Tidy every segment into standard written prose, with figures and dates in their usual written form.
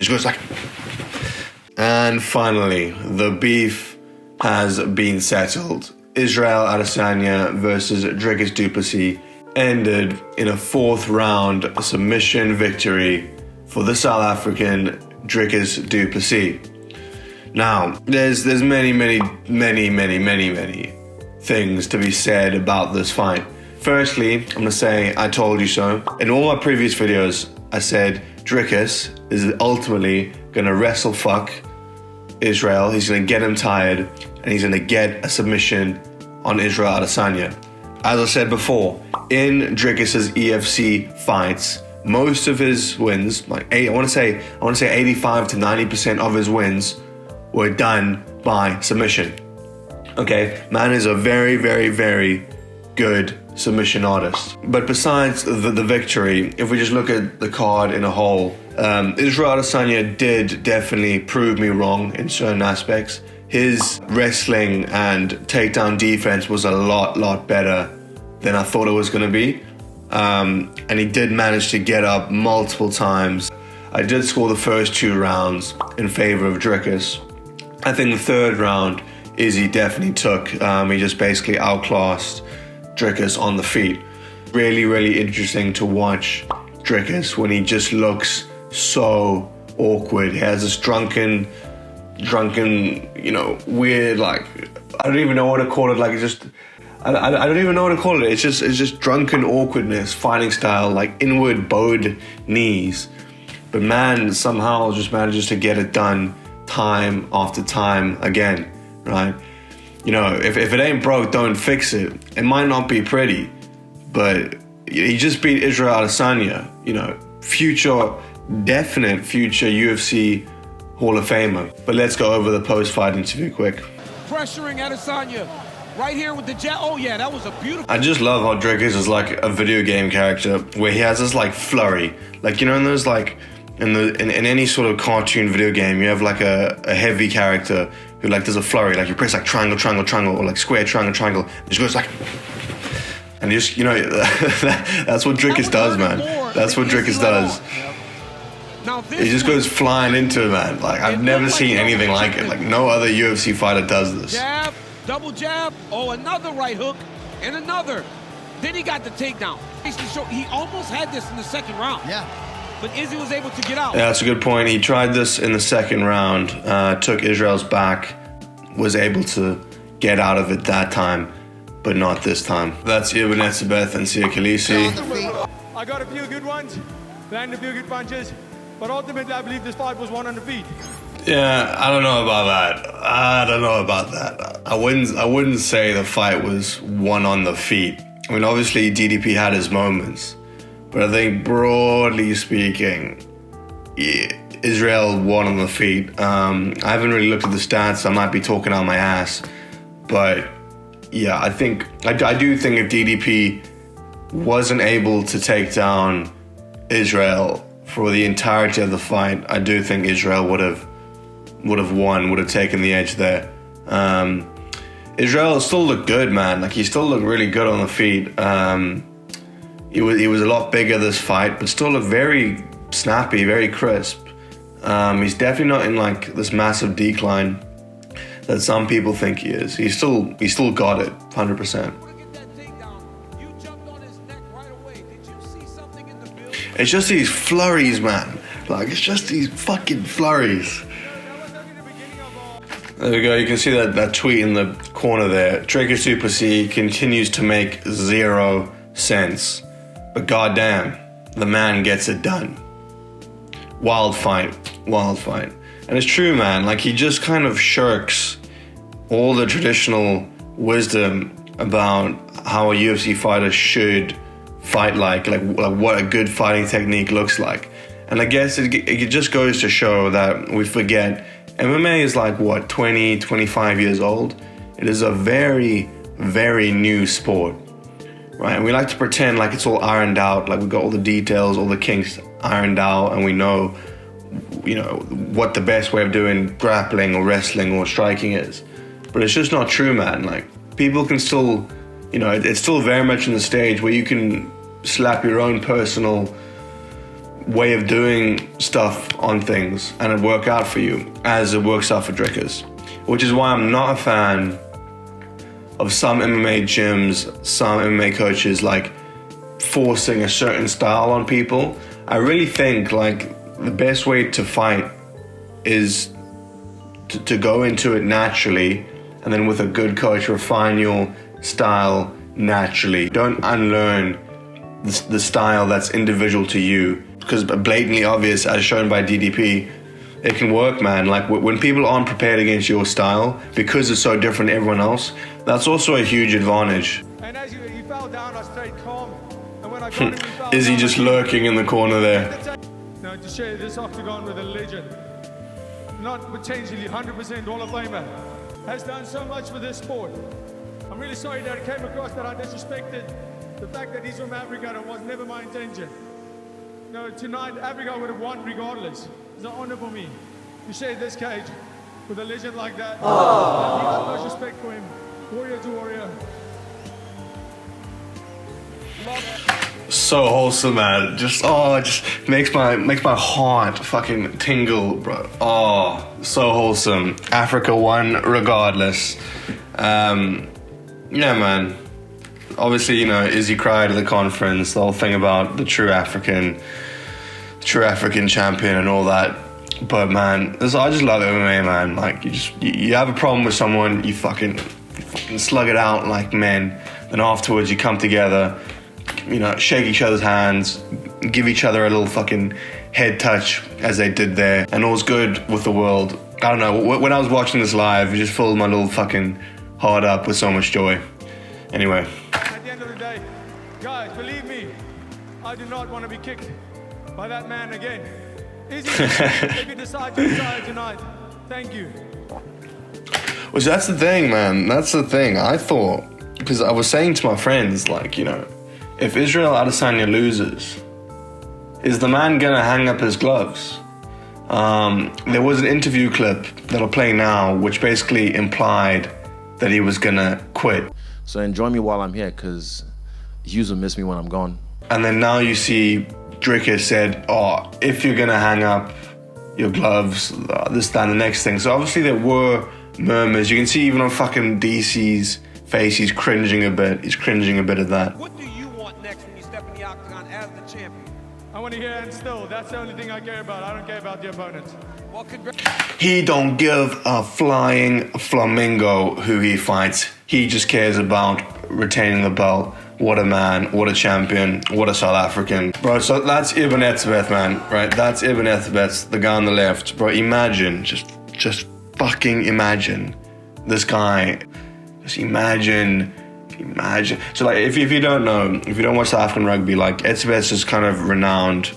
Just goes like... And finally, the beef has been settled. Israel Adesanya versus Dricus du Plessis ended in a 4th round submission victory for the South African Dricus du Plessis. Now, there's many things to be said about this fight. Firstly, I'm going to say I told you so. In all my previous videos, I said Dricus is ultimately going to wrestle fuck Israel. He's going to get him tired, and he's going to get a submission on Israel Adesanya. As I said before, in Dricus's EFC fights, most of his wins, I want to say 85 to 90% of his wins were done by submission. Okay, man is a very good submission artist. But besides the victory, if we just look at the card in a whole, Israel Adesanya did definitely prove me wrong in certain aspects. His wrestling and takedown defense was a lot better than I thought it was going to be. And he did manage to get up multiple times. I did score the first 2 rounds in favor of Dricus. I think the 3rd round, Izzy definitely took. He just basically outclassed Dricus on the feet. Really interesting to watch Dricus when he just looks so awkward. He has this drunken, weird, I don't even know what to call it. I don't even know what to call it. It's just drunken awkwardness, fighting style, inward bowed knees. But man somehow just manages to get it done time after time again, right? If it ain't broke, don't fix it. It might not be pretty, but he just beat Israel Adesanya, definite future UFC Hall of Famer. But let's go over the post-fight interview quick. Pressuring Adesanya right here with the jab. Oh yeah, that was a beautiful... I just love how Dricus is like a video game character where he has this flurry. In those in any sort of cartoon video game, you have a heavy character who does a flurry. You press triangle, or square, triangle. It just goes and you just, that's what Dricus does, man. That's what Dricus does. He just goes flying into it, man. I've never seen anything like it. No other UFC fighter does this. Jab, double jab, another right hook, and another. Then he got the takedown. He almost had this in the 2nd round. Yeah. But Izzy was able to get out. Yeah, that's a good point. He tried this in the 2nd round, took Israel's back, was able to get out of it that time, but not this time. That's Ibn Etzebeth and Sia Khaleesi. I got a few good ones, landed a few good punches, but ultimately I believe this fight was won on the feet. Yeah, I don't know about that. I wouldn't say the fight was won on the feet. I mean, obviously DDP had his moments, but I think broadly speaking, Israel won on the feet. I haven't really looked at the stats. I might be talking out my ass, but yeah, I do think if DDP wasn't able to take down Israel for the entirety of the fight, I do think Israel would have won, would have taken the edge there. Israel still looked good, man. He still looked really good on the feet. He was a lot bigger this fight, but still looked very snappy, very crisp. He's definitely not in this massive decline that some people think he is. He still got it, 100%. It's just these flurries, man. It's just these fucking flurries. There we go. You can see that tweet in the corner there. Dricus du Plessis continues to make 0 sense. But goddamn, the man gets it done. Wild fight. And it's true, man. He just kind of shirks all the traditional wisdom about how a UFC fighter should fight like what a good fighting technique looks like. And I guess it just goes to show that we forget MMA is 20, 25 years old. It is a very, very new sport, right? And we like to pretend it's all ironed out, we've got all the details, all the kinks ironed out, and we know, what the best way of doing grappling or wrestling or striking is. But it's just not true, man. People can still, it's still very much in the stage where you can slap your own personal way of doing stuff on things and it work out for you as it works out for Dricus. Which is why I'm not a fan of some MMA gyms, some MMA coaches like forcing a certain style on people. I really think like the best way to fight is to go into it naturally, and then with a good coach refine your style naturally. Don't unlearn the style that's individual to you, because blatantly obvious, as shown by DDP, it can work, man. Like when people aren't prepared against your style because it's so different to everyone else, that's also a huge advantage. And as he fell down, I stayed calm. And when I got him, he fell Is he down, just lurking in the corner there? Now to share this octagon with a legend, not potentially 100% Hall of Famer, has done so much for this sport. I'm really sorry that it came across that I disrespected the fact that he's from Africa. That was never my intention. No, tonight Africa would have won regardless. It's an honor for me to share this cage with a legend like that. I have the utmost respect for him, warrior to warrior. So wholesome, man. Just makes my heart fucking tingle, bro. Oh, so wholesome. Africa won regardless. Yeah, man. Obviously, you know, Izzy cried at the conference, the whole thing about the true African champion and all that. But man, I just love MMA, man. Like you have a problem with someone, you fucking slug it out like men. Then afterwards you come together, you know, shake each other's hands, give each other a little fucking head touch as they did there, and all's good with the world. I don't know, when I was watching this live, it just filled my little fucking heart up with so much joy. Anyway. At the end of the day, guys, believe me, I do not want to be kicked by that man again. Izzy, if you decide to retire tonight, thank you. Which that's the thing, man. That's the thing. I thought, because I was saying to my friends, like, you know, if Israel Adesanya loses, is the man gonna hang up his gloves? There was an interview clip that I'll play now, which basically implied that he was gonna quit. So enjoy me while I'm here, because you will miss me when I'm gone. And then now you see Dricus said, oh, if you're gonna hang up your gloves, this, that, and the next thing. So obviously there were murmurs. You can see even on fucking DC's face, he's cringing a bit. He's cringing a bit at that. What do you want next when you step in the octagon as the champion? I want to hear and still. That's the only thing I care about. I don't care about the opponent. Well, He don't give a flying flamingo who he fights. He just cares about retaining the belt. What a man, what a champion, what a South African. Bro, so that's Ibn Etzebeth, man, right? That's Ibn Etzebeth, the guy on the left. Bro, imagine, just fucking imagine this guy. Just imagine. So like, if you don't know, if you don't watch South African rugby, like Etzebeth is kind of renowned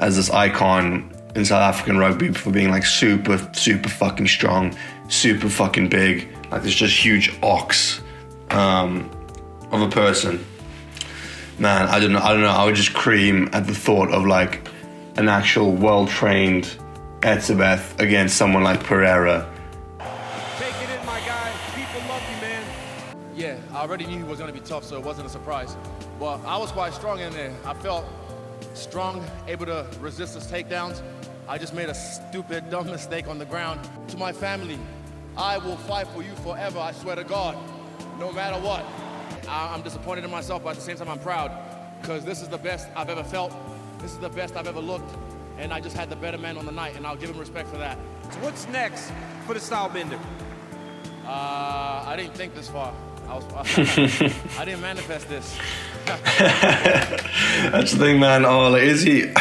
as this icon in South African rugby for being like super fucking strong, super fucking big, like this just huge ox of a person. Man, I don't know, I would just cream at the thought of like an actual well-trained Etzebeth against someone like Pereira. take it in, my guy. People love you, man. Yeah, I already knew he was going to be tough, so it wasn't a surprise. But I was quite strong in there. I felt strong, able to resist his takedowns. I just made a stupid, dumb mistake on the ground. To my family, I will fight for you forever, I swear to God, no matter what. I'm disappointed in myself, but at the same time I'm proud, because this is the best I've ever felt. This is the best I've ever looked, and I just had the better man on the night, and I'll give him respect for that. So what's next for the style bender? I didn't think this far. I didn't manifest this. That's the thing, man. Oh, like Izzy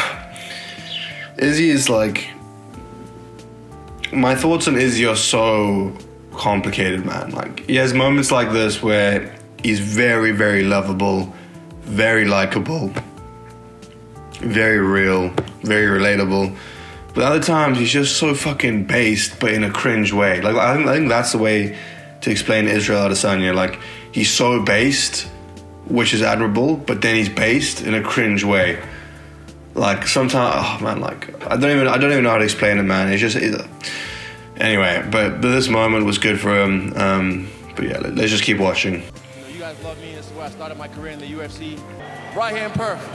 is like, my thoughts on Izzy are so complicated, man. Like, he has moments like this where he's very, very lovable, very likable, very real, very relatable. But other times he's just so fucking based, but in a cringe way. Like, I think that's the way to explain Israel Adesanya. Like, he's so based, which is admirable, but then he's based in a cringe way. Like, sometimes, oh man, like, I don't even know how to explain it, man. Anyway, but this moment was good for him. But yeah, let's just keep watching. You guys love me. This is where I started my career in the UFC. Right here in Perth.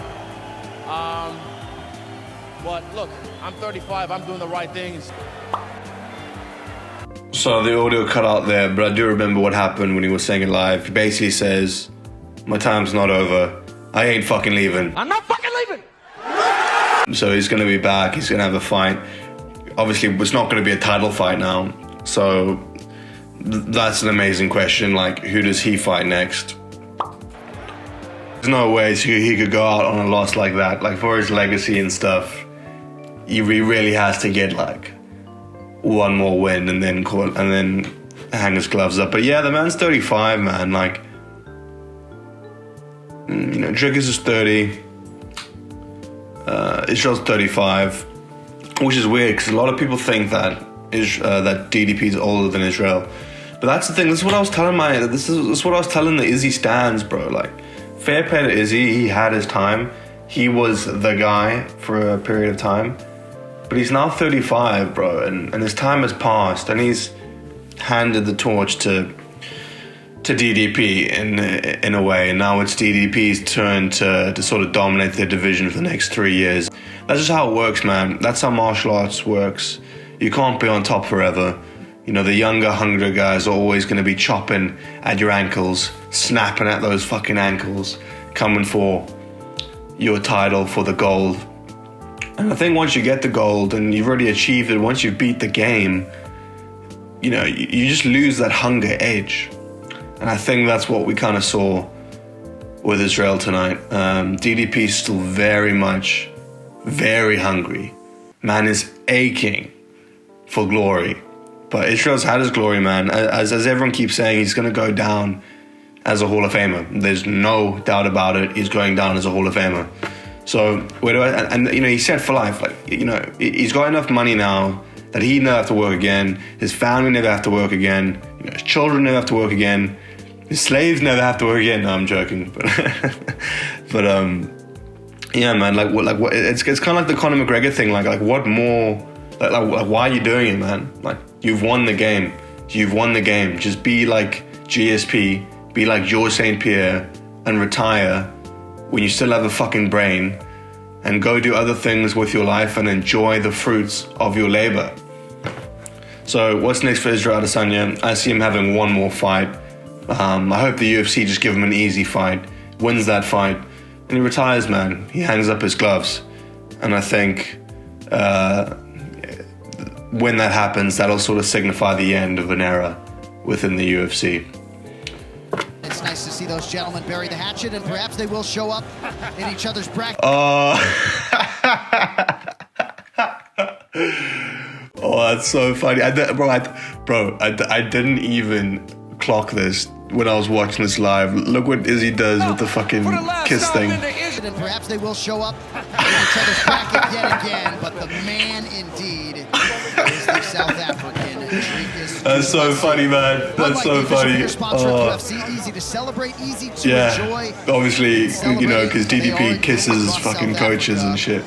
But look, I'm 35, I'm doing the right things. So the audio cut out there, but I do remember what happened when he was saying it live. He basically says, my time's not over. I ain't fucking leaving. I'm not fucking leaving. So he's going to be back. He's going to have a fight. Obviously, it's not going to be a title fight now. So that's an amazing question. Like, who does he fight next? There's no way he could go out on a loss like that. Like, for his legacy and stuff, he really has to get like one more win and then hang his gloves up. But yeah, the man's 35, man. Like, you know, Dricus is 30. Israel's 35, which is weird because a lot of people think that that DDP is older than Israel. But that's the thing. This is what I was telling this is what I was telling the Izzy stands, bro. Like, fair play to Izzy. He had his time. He was the guy for a period of time. But he's now 35, bro, and his time has passed, and he's handed the torch to DDP in a way, and now it's DDP's turn to sort of dominate the division for the next 3 years. That's just how it works, man. That's how martial arts works. You can't be on top forever. You know, the younger, hungrier guys are always going to be chopping at your ankles, snapping at those fucking ankles, coming for your title, for the gold. And I think once you get the gold and you've already achieved it, once you beat the game, you know, you just lose that hunger edge. And I think that's what we kind of saw with Israel tonight. DDP is still very hungry. Man is aching for glory. But Israel's had his glory, man. As everyone keeps saying, he's going to go down as a Hall of Famer. There's no doubt about it. He's going down as a Hall of Famer. So where do and you know, he's set for life. Like, you know, he's got enough money now that he never have to work again. His family never have to work again. You know, his children never have to work again. His slaves never have to work again. No, I'm joking. But yeah, man. Like what? It's kind of like the Conor McGregor thing. Like what more? Like why are you doing it, man? Like, you've won the game. You've won the game. Just be like GSP. Be like George St. Pierre and retire when you still have a fucking brain, and go do other things with your life and enjoy the fruits of your labor. So what's next for Israel Adesanya? I see him having one more fight. I hope the UFC just give him an easy fight, wins that fight, and he retires, man. He hangs up his gloves. And I think when that happens, that'll sort of signify the end of an era within the UFC. It's nice to see those gentlemen bury the hatchet, and perhaps they will show up in each other's bracket. Oh, that's so funny. I didn't even clock this when I was watching this live. Look what Izzy does with the fucking kiss thing. And perhaps they will show up in each other's bracket yet again, but the man indeed is the South African Dricus. That's so funny, man. That's so funny. Easy to celebrate, easy to enjoy. Obviously, you know, because DDP kisses fucking coaches and shit.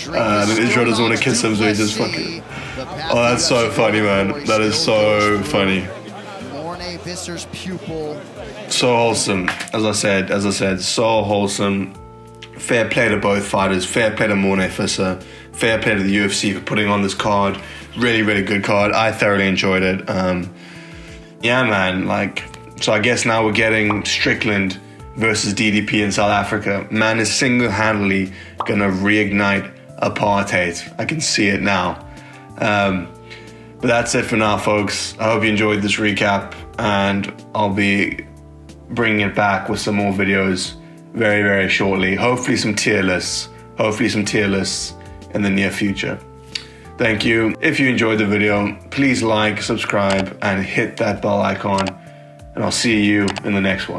And Israel doesn't want to kiss him, so he just fucking... Oh, that's so funny, man. That is so funny. Pupil. So wholesome, as I said, so wholesome. Fair play to both fighters. Fair play to Morne Fisser. Fair play to the UFC for putting on this card. Really, really good card. I thoroughly enjoyed it. Yeah, man. Like, so I guess now we're getting Strickland versus DDP in South Africa. Man is single-handedly gonna reignite apartheid. I can see it now. But that's it for now, folks. I hope you enjoyed this recap, and I'll be bringing it back with some more videos very, very shortly. Hopefully some tier lists in the near future. Thank you. If you enjoyed the video, please like, subscribe, and hit that bell icon, and I'll see you in the next one.